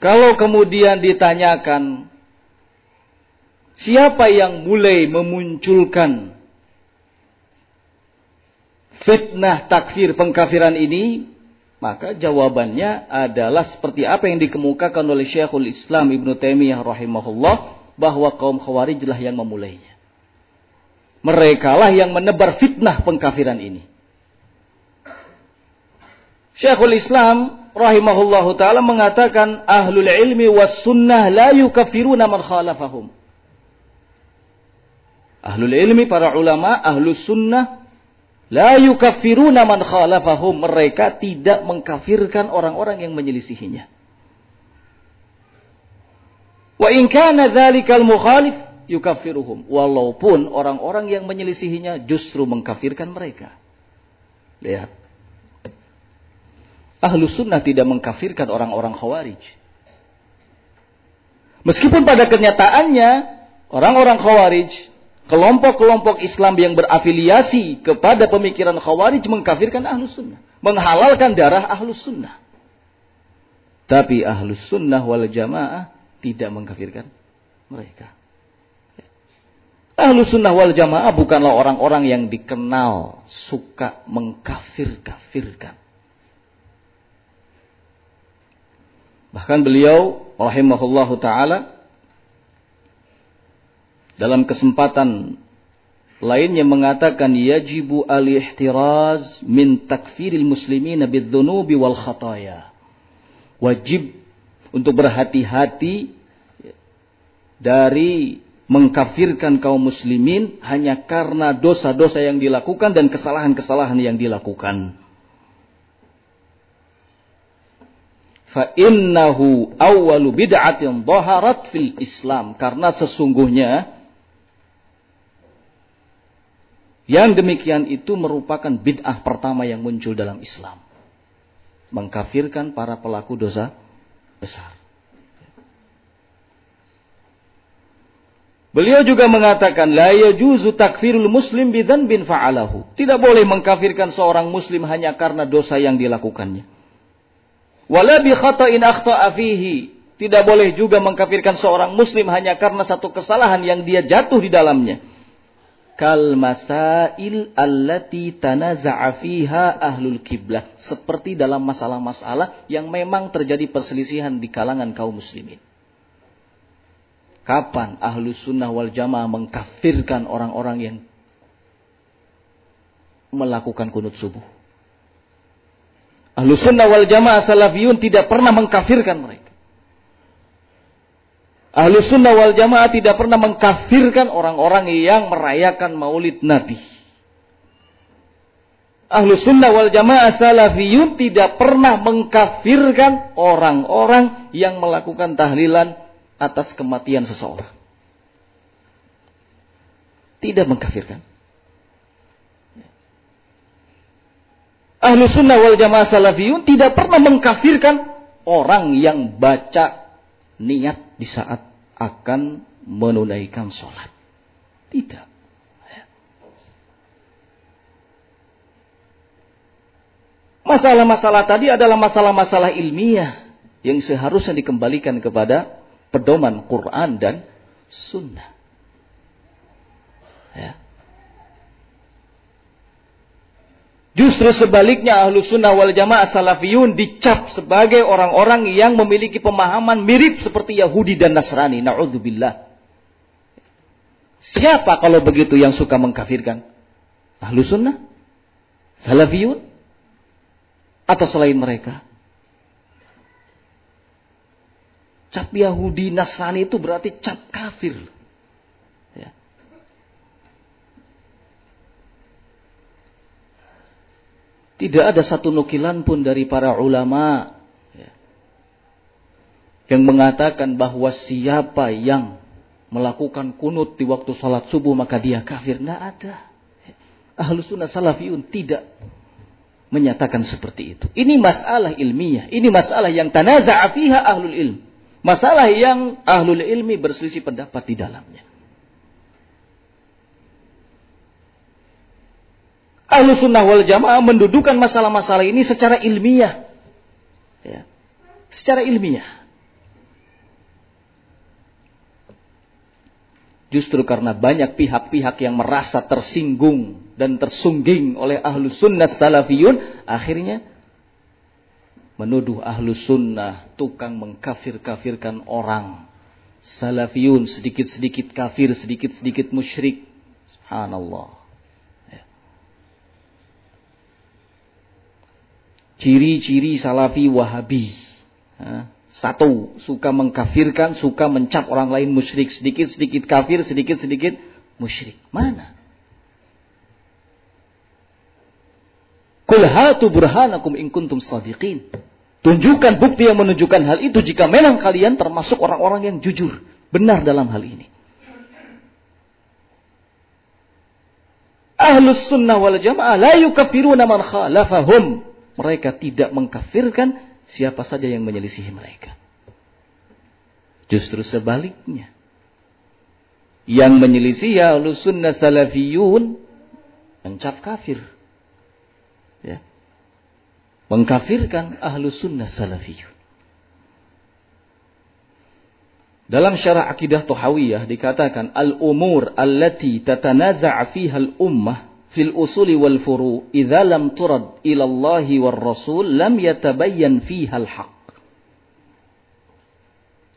Kalau kemudian ditanyakan siapa yang mulai memunculkan fitnah takfir pengkafiran ini, maka jawabannya adalah seperti apa yang dikemukakan oleh Syekhul Islam Ibnu Taimiyah rahimahullah, bahwa kaum Khawarij lah yang memulainya. Mereka lah yang menebar fitnah pengkafiran ini. Syekhul Islam rahimahullahu ta'ala mengatakan ahlul ilmi was sunnah la yukaffiruna man khalafahum. Ahlul ilmi, para ulama, ahlus sunnah la yukaffiruna man khalafahum. Mereka tidak mengkafirkan orang-orang yang menyelisihinya. Wa in kana dzalikal mukhalif yukaffiruhum. Walaupun orang-orang yang menyelisihinya justru mengkafirkan mereka. Lihat. Ahlus sunnah tidak mengkafirkan orang-orang Khawarij. Meskipun pada kenyataannya orang-orang Khawarij, kelompok-kelompok Islam yang berafiliasi kepada pemikiran Khawarij mengkafirkan Ahlus sunnah, menghalalkan darah Ahlus sunnah. Tapi Ahlus sunnah wal jamaah tidak mengkafirkan mereka. Ahlus sunnah wal jamaah bukanlah orang-orang yang dikenal suka mengkafir-kafirkan. Bahkan beliau rahimahullahu ta'ala dalam kesempatan lainnya mengatakan yajibu al-ihtiraz min takfiril muslimina bidzunubi wal khataya. Wajib untuk berhati-hati dari mengkafirkan kaum muslimin hanya karena dosa-dosa yang dilakukan dan kesalahan-kesalahan yang dilakukan. Fa innahu awwalu bid'atin dhaharat fil Islam, karena sesungguhnya yang demikian itu merupakan bid'ah pertama yang muncul dalam Islam, mengkafirkan para pelaku dosa besar. Beliau juga mengatakan la yajuzu takfirul muslim bidzanbin fa'alahu. Tidak boleh mengkafirkan seorang muslim hanya karena dosa yang dilakukannya. Wala bi khata'in akhta'a fihi. Tidak boleh juga mengkafirkan seorang muslim hanya karena satu kesalahan yang dia jatuh di dalamnya. Kal masail allati tanaza'a fiha ahlul kiblah. Seperti dalam masalah-masalah yang memang terjadi perselisihan di kalangan kaum muslimin. Kapan ahlus sunnah wal jamaah mengkafirkan orang-orang yang melakukan kunut subuh? Ahlus sunnah wal jamaah salafiyun tidak pernah mengkafirkan mereka. Ahlus sunnah wal jamaah tidak pernah mengkafirkan orang-orang yang merayakan maulid Nabi. Ahlus sunnah wal jamaah salafiyun tidak pernah mengkafirkan orang-orang yang melakukan tahlilan atas kematian seseorang. Tidak mengkafirkan. Ahlus sunnah wal jamaah salafiyun tidak pernah mengkafirkan orang yang baca niat di saat akan menunaikan sholat. Tidak. Masalah-masalah tadi adalah masalah-masalah ilmiah yang seharusnya dikembalikan kepada pedoman Quran dan Sunnah. Ya. Justru sebaliknya Ahlus sunnah wal jamaah salafiyun dicap sebagai orang-orang yang memiliki pemahaman mirip seperti Yahudi dan Nasrani. Na'udzubillah. Siapa kalau begitu yang suka mengkafirkan? Ahlus sunnah? Salafiyun? Atau selain mereka? Cap Yahudi Nasrani itu berarti cap kafir. Ya. Tidak ada satu nukilan pun dari para ulama yang mengatakan bahwa siapa yang melakukan kunut di waktu salat subuh maka dia kafir. Tidak ada. Ahlus sunnah salafiyun tidak menyatakan seperti itu. Ini masalah ilmiah. Ini masalah yang tanaza'a fiha ahlul ilm. Masalah yang ahlul ilmi berselisih pendapat di dalamnya. Ahlus sunnah wal jamaah mendudukan masalah-masalah ini secara ilmiah. Ya. Secara ilmiah. Justru karena banyak pihak-pihak yang merasa tersinggung dan tersungging oleh Ahlus Sunnah Salafiyun, akhirnya menuduh Ahlus Sunnah tukang mengkafir-kafirkan orang. Salafiyun sedikit-sedikit kafir, sedikit-sedikit musyrik. Subhanallah. Ciri-ciri Salafi Wahabi. Satu, suka mengkafirkan, suka mencap orang lain musyrik. Sedikit-sedikit kafir, sedikit-sedikit musyrik. Mana? Qul hatu burhanakum in kuntum shadiqin. Tunjukkan bukti yang menunjukkan hal itu jika memang kalian termasuk orang-orang yang jujur, benar dalam hal ini. Ahlus sunnah wal jamaah la yukaffiruna man khalafahum. Mereka tidak mengkafirkan siapa saja yang menyelisihi mereka. Justru sebaliknya. Yang menyelisihi Ahlus Sunnah Salafiyun mencap kafir. Ya. Mengkafirkan Ahlus Sunnah Salafiyun. Dalam syarah akidah Tuhawiyah dikatakan al-umur allati tatanaza' fiha al-ummah fil usuli wal furu' idza lam turad ila Allah war Rasul lam yatabayyan fiha al-haq.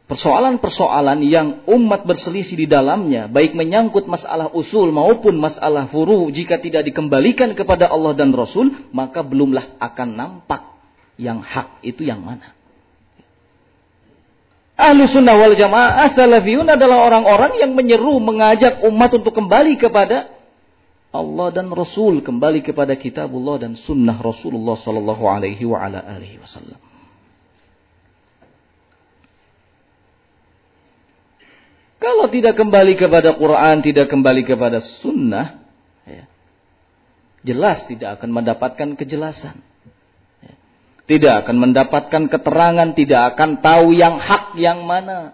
Persoalan-persoalan yang umat berselisih di dalamnya, baik menyangkut masalah usul maupun masalah furu', jika tidak dikembalikan kepada Allah dan Rasul, maka belumlah akan nampak yang hak itu yang mana. Ahlus Sunnah wal Jamaah Salafiyun adalah orang-orang yang menyeru, mengajak umat untuk kembali kepada Allah dan Rasul, kembali kepada kitabullah dan sunnah Rasulullah sallallahu alaihi wa ala alihi wasallam. Kalau tidak kembali kepada Quran, tidak kembali kepada sunnah, ya, jelas tidak akan mendapatkan kejelasan. Ya, tidak akan mendapatkan keterangan, tidak akan tahu yang hak yang mana.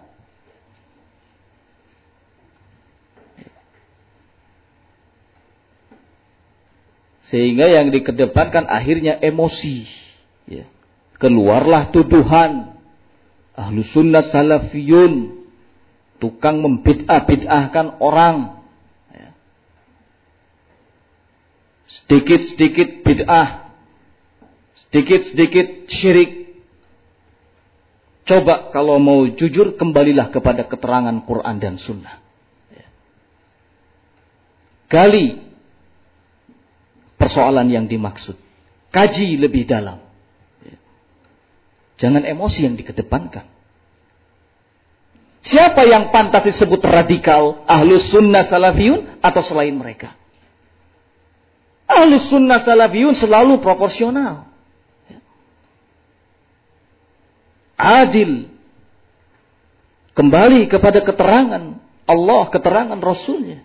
Sehingga yang dikedepankan akhirnya emosi. Ya. Keluarlah tuduhan Ahlus Sunnah Salafiyun tukang membid'ah-bid'ahkan orang. Ya. Sedikit-sedikit bid'ah, sedikit-sedikit syirik. Coba kalau mau jujur, kembalilah kepada keterangan Quran dan Sunnah. Ya. Gali persoalan yang dimaksud. Kaji lebih dalam. Jangan emosi yang dikedepankan. Siapa yang pantas disebut radikal? Ahlus Sunnah Salafiyun atau selain mereka? Ahlus Sunnah Salafiyun selalu proporsional. Adil. Kembali kepada keterangan Allah, keterangan Rasulnya.